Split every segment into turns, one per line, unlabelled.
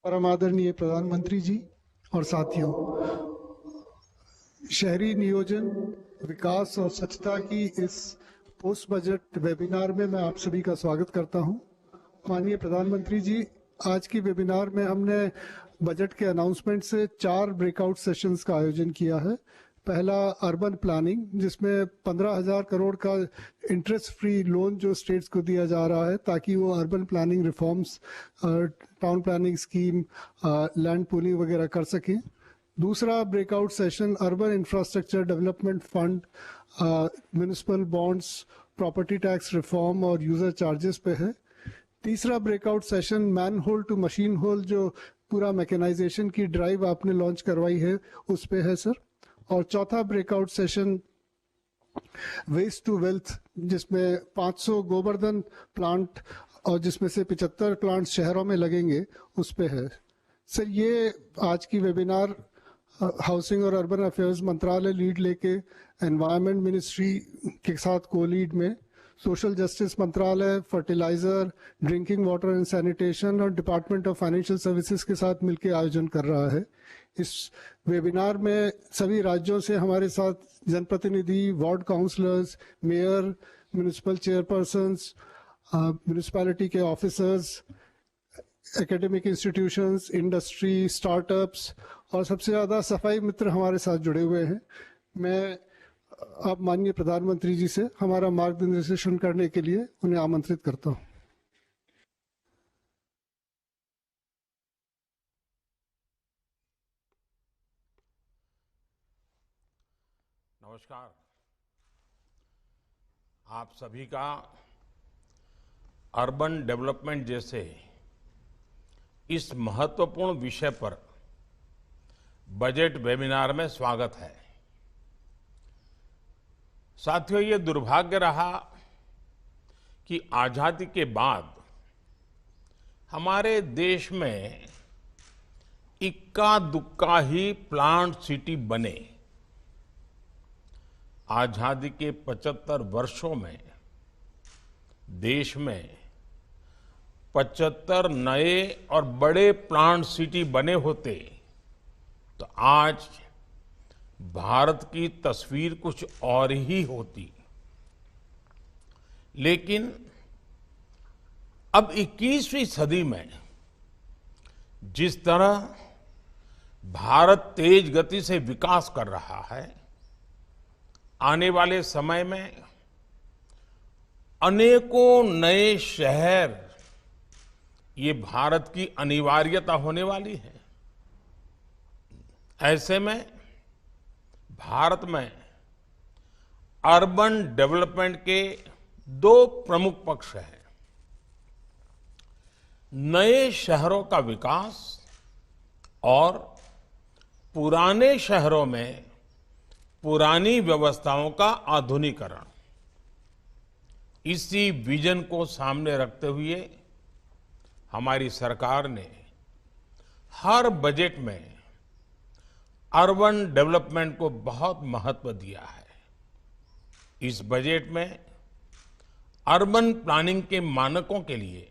परम आदरणीय प्रधानमंत्री जी और साथियों, शहरी नियोजन, विकास और स्वच्छता की इस पोस्ट बजट वेबिनार में मैं आप सभी का स्वागत करता हूं। माननीय प्रधानमंत्री जी, आज की वेबिनार में हमने बजट के अनाउंसमेंट से 4 ब्रेकआउट सेशंस का आयोजन किया है। पहला अर्बन प्लानिंग, जिसमें 15,000 करोड़ का इंटरेस्ट फ्री लोन जो स्टेट्स को दिया जा रहा है ताकि वो urban planning reforms, town planning scheme, land pooling वगैरह कर सकें। दूसरा breakout session urban infrastructure development fund, municipal bonds, property tax reform और यूजर चार्जेस पे है। तीसरा breakout session man hole to machine hole, जो पूरा मैकेनाइजेशन की ड्राइव आपने लॉन्च करवाई है, उस पे है सर। और चौथा breakout session waste to wealth, जिसमें 500 गोवर्धन प्लांट और जिसमें से 75 प्लांट शहरों में लगेंगे, उस पे है सर। ये आज की वेबिनार हाउसिंग और अर्बन अफेयर्स मंत्रालय लीड लेके एनवायरनमेंट मिनिस्ट्री के साथ को लीड में सोशल जस्टिस मंत्रालय, fertiliser, drinking water and sanitation और डिपार्टमेंट ऑफ फाइनेंशियल सर्विसेज के साथ मिलकर आयोजन कर रहा है। इस वेबिनार में सभी राज्यों से हमारे साथ जनप्रतिनिधि, ward councillors, mayor, municipal chairpersons, municipality के officers, academic institutions, industry, startups और सबसे ज़्यादा सफाई मित्र हमारे साथ जुड़े हुए हैं। मैं अब माननीय प्रधानमंत्री जी से हमारा मार्गदर्शन करने के लिए उन्हें आमंत्रित करता हूं।
नमस्कार। आप सभी का अर्बन डेवलपमेंट जैसे इस महत्वपूर्ण विषय पर बजट वेबिनार में स्वागत है। साथियों, ये दुर्भाग्य रहा कि आजादी के बाद हमारे देश में इक्का दुक्का ही प्लांट सिटी बने। आजादी के 75 वर्षों में देश में 75 नए और बड़े प्लांट सिटी बने होते तो आज भारत की तस्वीर कुछ और ही होती। लेकिन अब 21वीं सदी में जिस तरह भारत तेज गति से विकास कर रहा है, आने वाले समय में अनेकों नए शहर ये भारत की अनिवार्यता होने वाली है। ऐसे में भारत में अर्बन डेवलपमेंट के 2 प्रमुख पक्ष हैं। नए शहरों का विकास और पुराने शहरों में पुरानी व्यवस्थाओं का आधुनिकीकरण। इसी विजन को सामने रखते हुए हमारी सरकार ने हर बजट में अर्बन डेवलपमेंट को बहुत महत्व दिया है। इस बजट में अर्बन प्लानिंग के मानकों के लिए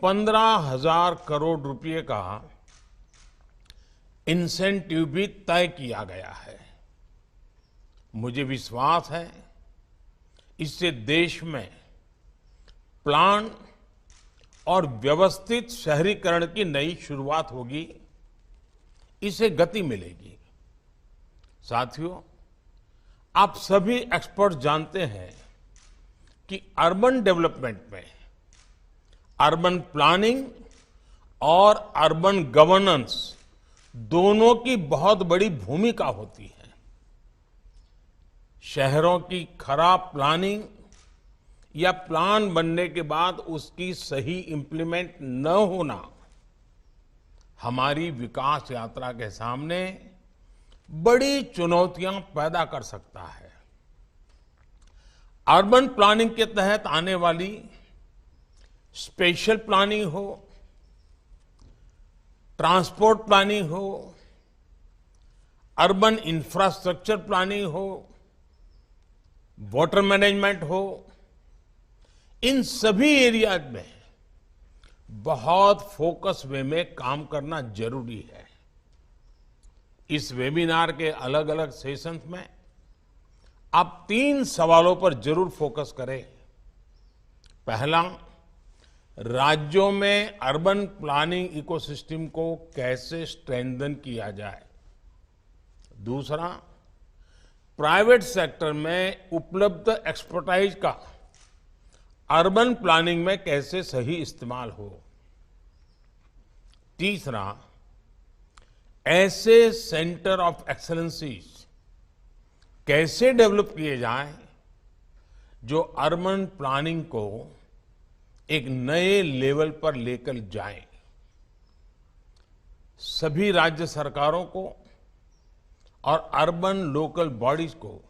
15,000 करोड़ रुपए का इंसेंटिव भी तय किया गया है। मुझे विश्वास है इससे देश में प्लान और व्यवस्थित शहरीकरण की नई शुरुआत होगी, इसे गति मिलेगी। साथियों, आप सभी एक्सपर्ट जानते हैं कि अर्बन डेवलपमेंट में अर्बन प्लानिंग और अर्बन गवर्नेंस दोनों की बहुत बड़ी भूमिका होती है। शहरों की खराब प्लानिंग या प्लान बनने के बाद उसकी सही इंप्लीमेंट न होना हमारी विकास यात्रा के सामने बड़ी चुनौतियां पैदा कर सकता है। अर्बन प्लानिंग के तहत आने वाली स्पेशल प्लानिंग हो, ट्रांसपोर्ट प्लानिंग हो, अर्बन इंफ्रास्ट्रक्चर प्लानिंग हो, वाटर मैनेजमेंट हो, इन सभी एरियाज में बहुत फोकस वे में काम करना जरूरी है। इस वेबिनार के अलग अलग सेशंस में आप 3 सवालों पर जरूर फोकस करें। पहला, राज्यों में अर्बन प्लानिंग इकोसिस्टम को कैसे स्ट्रेंथन किया जाए। दूसरा, प्राइवेट सेक्टर में उपलब्ध एक्सपर्टाइज का अर्बन प्लानिंग में कैसे सही इस्तेमाल हो। तीसरा, ऐसे सेंटर ऑफ एक्सीलेंसीज कैसे डेवलप किए जाएं जो अर्बन प्लानिंग को एक नए लेवल पर लेकर जाएं। सभी राज्य सरकारों को और अर्बन लोकल बॉडीज को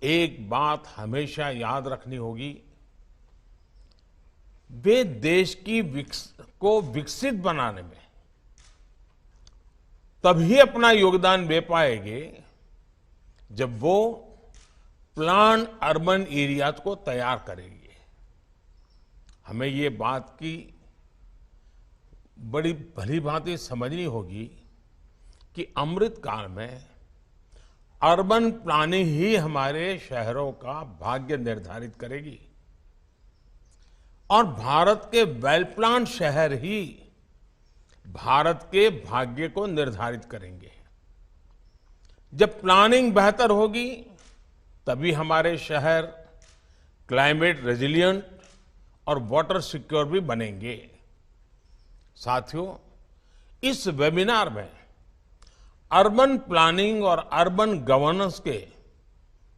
एक बात हमेशा याद रखनी होगी, वे देश को विकसित बनाने में तभी अपना योगदान दे पाएंगे जब वो प्लान अर्बन एरियाज को तैयार करेंगे। हमें ये बात की बड़ी भली भांति समझनी होगी कि अमृत काल में अर्बन प्लानिंग ही हमारे शहरों का भाग्य निर्धारित करेगी और भारत के वेल प्लान शहर ही भारत के भाग्य को निर्धारित करेंगे। जब प्लानिंग बेहतर होगी तभी हमारे शहर क्लाइमेट रेजिलिएंट और वाटर सिक्योर भी बनेंगे। साथियों, इस वेबिनार में अर्बन प्लानिंग और अर्बन गवर्नेंस के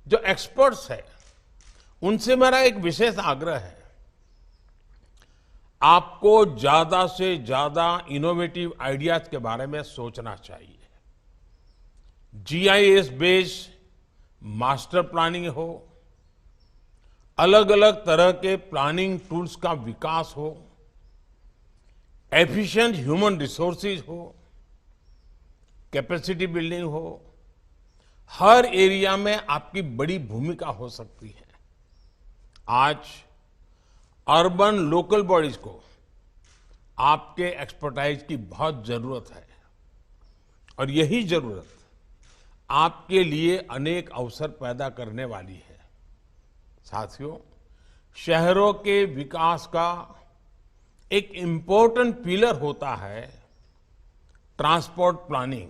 जो एक्सपर्ट्स हैं, उनसे मेरा एक विशेष आग्रह है, आपको ज्यादा से ज्यादा इनोवेटिव आइडियाज के बारे में सोचना चाहिए। जीआईएस बेस्ड मास्टर प्लानिंग हो, अलग अलग तरह के प्लानिंग टूल्स का विकास हो, एफिशिएंट ह्यूमन रिसोर्सेज हो, कैपेसिटी बिल्डिंग हो, हर एरिया में आपकी बड़ी भूमिका हो सकती है। आज अर्बन लोकल बॉडीज को आपके एक्सपर्टाइज की बहुत जरूरत है और यही जरूरत आपके लिए अनेक अवसर पैदा करने वाली है। साथियों, शहरों के विकास का एक इम्पोर्टेंट पिलर होता है ट्रांसपोर्ट प्लानिंग।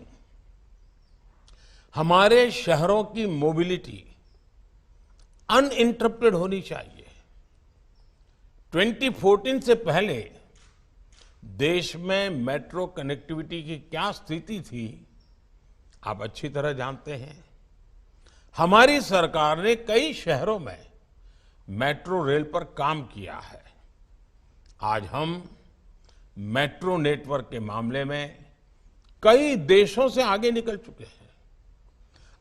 हमारे शहरों की मोबिलिटी अनइंटरप्टेड होनी चाहिए। 2014 से पहले देश में मेट्रो कनेक्टिविटी की क्या स्थिति थी, आप अच्छी तरह जानते हैं। हमारी सरकार ने कई शहरों में मेट्रो रेल पर काम किया है। आज हम मेट्रो नेटवर्क के मामले में कई देशों से आगे निकल चुके हैं।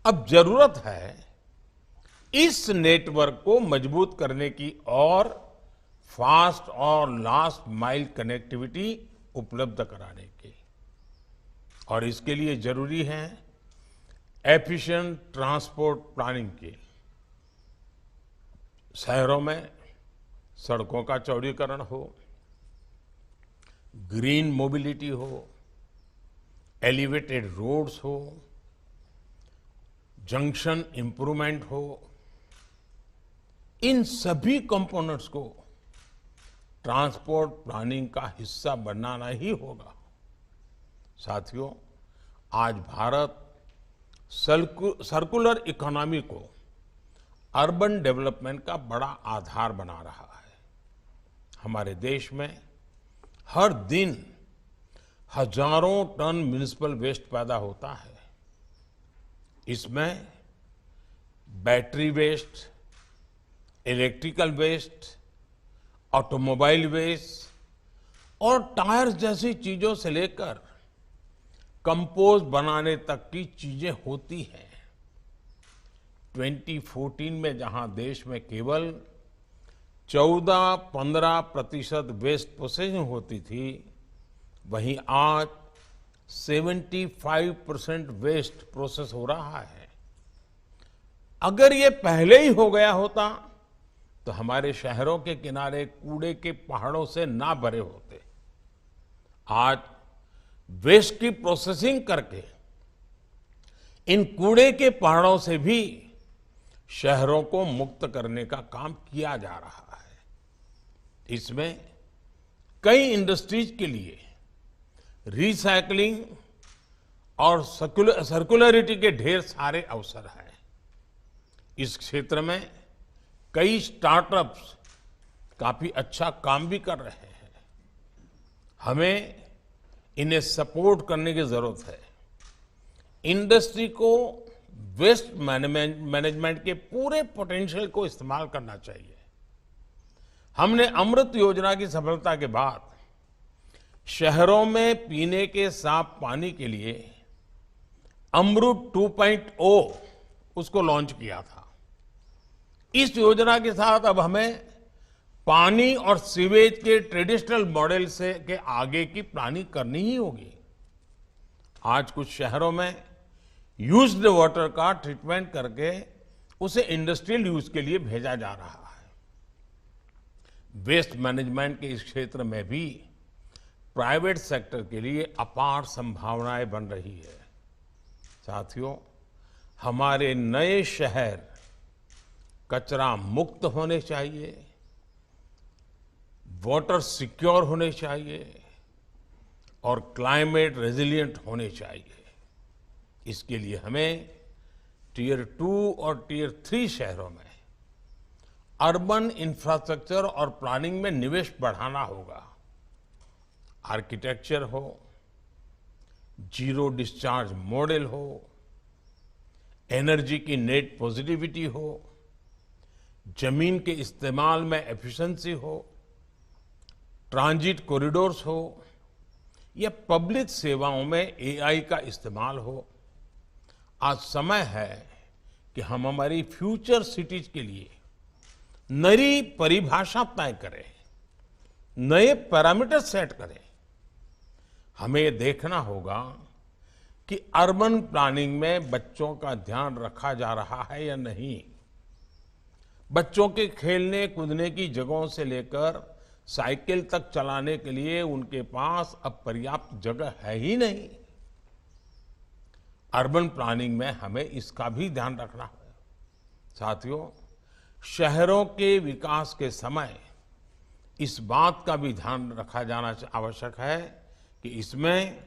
अब जरूरत है इस नेटवर्क को मजबूत करने की और फास्ट और लास्ट माइल कनेक्टिविटी उपलब्ध कराने की, और इसके लिए जरूरी है एफिशिएंट ट्रांसपोर्ट प्लानिंग की। शहरों में सड़कों का चौड़ीकरण हो, ग्रीन मोबिलिटी हो, एलिवेटेड रोड्स हो, जंक्शन इंप्रूवमेंट हो, इन सभी कंपोनेंट्स को ट्रांसपोर्ट प्लानिंग का हिस्सा बनाना ही होगा। साथियों, आज भारत सर्कुलर इकोनॉमी को अर्बन डेवलपमेंट का बड़ा आधार बना रहा है। हमारे देश में हर दिन हजारों टन म्युनिसिपल वेस्ट पैदा होता है। इसमें battery waste, electrical waste, automobile waste और टायर जैसी चीजों से लेकर कंपोस्ट बनाने तक की चीजें होती हैं। 2014 में जहां देश में केवल 14-15% वेस्ट प्रोसेसिंग होती थी, वहीं आज 75% वेस्ट प्रोसेस हो रहा है। अगर ये पहले ही हो गया होता तो हमारे शहरों के किनारे कूड़े के पहाड़ों से ना भरे होते। आज वेस्ट की प्रोसेसिंग करके इन कूड़े के पहाड़ों से भी शहरों को मुक्त करने का काम किया जा रहा है। इसमें कई इंडस्ट्रीज के लिए रिसाइकलिंग और सर्कुलरिटी के ढेर सारे अवसर हैं। इस क्षेत्र में कई स्टार्टअप्स काफी अच्छा काम भी कर रहे हैं। हमें इन्हें सपोर्ट करने की जरूरत है। इंडस्ट्री को वेस्ट मैनेजमेंट के पूरे पोटेंशियल को इस्तेमाल करना चाहिए। हमने अमृत योजना की सफलता के बाद शहरों में पीने के साफ पानी के लिए अमृत 2.0 उसको लॉन्च किया था। इस योजना के साथ अब हमें पानी और सीवेज के ट्रेडिशनल मॉडल से के आगे की प्लानिंग करनी ही होगी। आज कुछ शहरों में यूज्ड वाटर का ट्रीटमेंट करके उसे इंडस्ट्रियल यूज के लिए भेजा जा रहा है। वेस्ट मैनेजमेंट के इस क्षेत्र में भी प्राइवेट सेक्टर के लिए अपार संभावनाएं बन रही है। साथियों, हमारे नए शहर कचरा मुक्त होने चाहिए, वाटर सिक्योर होने चाहिए और क्लाइमेट रेजिलिएंट होने चाहिए। इसके लिए हमें टियर 2 और टियर 3 शहरों में अर्बन इंफ्रास्ट्रक्चर और प्लानिंग में निवेश बढ़ाना होगा। आर्किटेक्चर हो, जीरो डिस्चार्ज मॉडल हो, एनर्जी की नेट पॉजिटिविटी हो, जमीन के इस्तेमाल में एफिशिएंसी हो, ट्रांजिट कॉरिडोर्स हो या पब्लिक सेवाओं में एआई का इस्तेमाल हो। आज समय है कि हम हमारी फ्यूचर सिटीज के लिए नई परिभाषा तय करें, नए पैरामीटर सेट करें। हमें ये देखना होगा कि अर्बन प्लानिंग में बच्चों का ध्यान रखा जा रहा है या नहीं। बच्चों के खेलने कूदने की जगहों से लेकर साइकिल तक चलाने के लिए उनके पास अब पर्याप्त जगह है ही नहीं। अर्बन प्लानिंग में हमें इसका भी ध्यान रखना है। साथियों, शहरों के विकास के समय इस बात का भी ध्यान रखा जाना आवश्यक है कि इसमें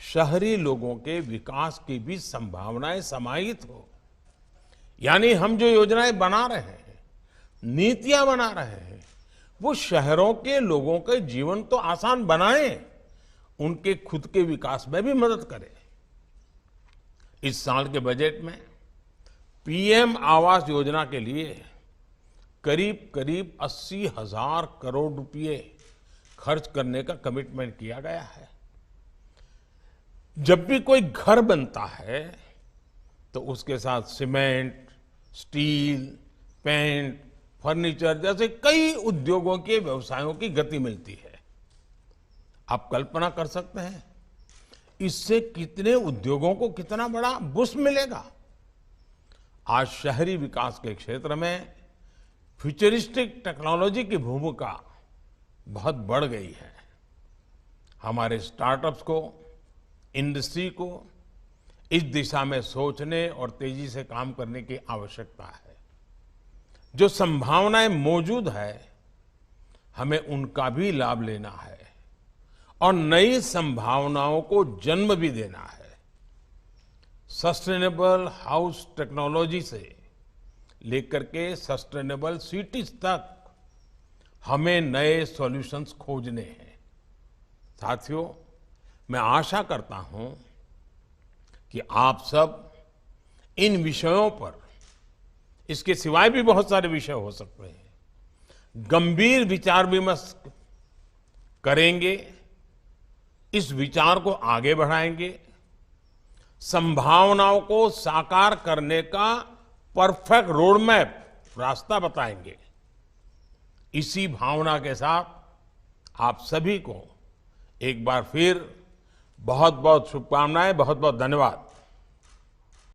शहरी लोगों के विकास की भी संभावनाएं समाहित हो। यानी हम जो योजनाएं बना रहे हैं, नीतियां बना रहे हैं, वो शहरों के लोगों के जीवन तो आसान बनाएं, उनके खुद के विकास में भी मदद करें। इस साल के बजट में पीएम आवास योजना के लिए करीब करीब 80,000 करोड़ रुपए खर्च करने का कमिटमेंट किया गया है। जब भी कोई घर बनता है तो उसके साथ सीमेंट, स्टील, पेंट, फर्नीचर जैसे कई उद्योगों के व्यवसायों की गति मिलती है। आप कल्पना कर सकते हैं इससे कितने उद्योगों को कितना बड़ा बूस्ट मिलेगा। आज शहरी विकास के क्षेत्र में फ्यूचरिस्टिक टेक्नोलॉजी की भूमिका बहुत बढ़ गई है। हमारे स्टार्टअप्स को, इंडस्ट्री को इस दिशा में सोचने और तेजी से काम करने की आवश्यकता है। जो संभावनाएं मौजूद है, हमें उनका भी लाभ लेना है और नई संभावनाओं को जन्म भी देना है। सस्टेनेबल हाउस टेक्नोलॉजी से लेकर के सस्टेनेबल सिटीज तक हमें नए सॉल्यूशंस खोजने हैं। साथियों, मैं आशा करता हूं कि आप सब इन विषयों पर, इसके सिवाय भी बहुत सारे विषय हो सकते हैं, गंभीर विचार विमर्श करेंगे, इस विचार को आगे बढ़ाएंगे, संभावनाओं को साकार करने का परफेक्ट रोड मैप, रास्ता बताएंगे। इसी भावना के साथ आप सभी को एक बार फिर बहुत बहुत शुभकामनाएं, बहुत बहुत धन्यवाद।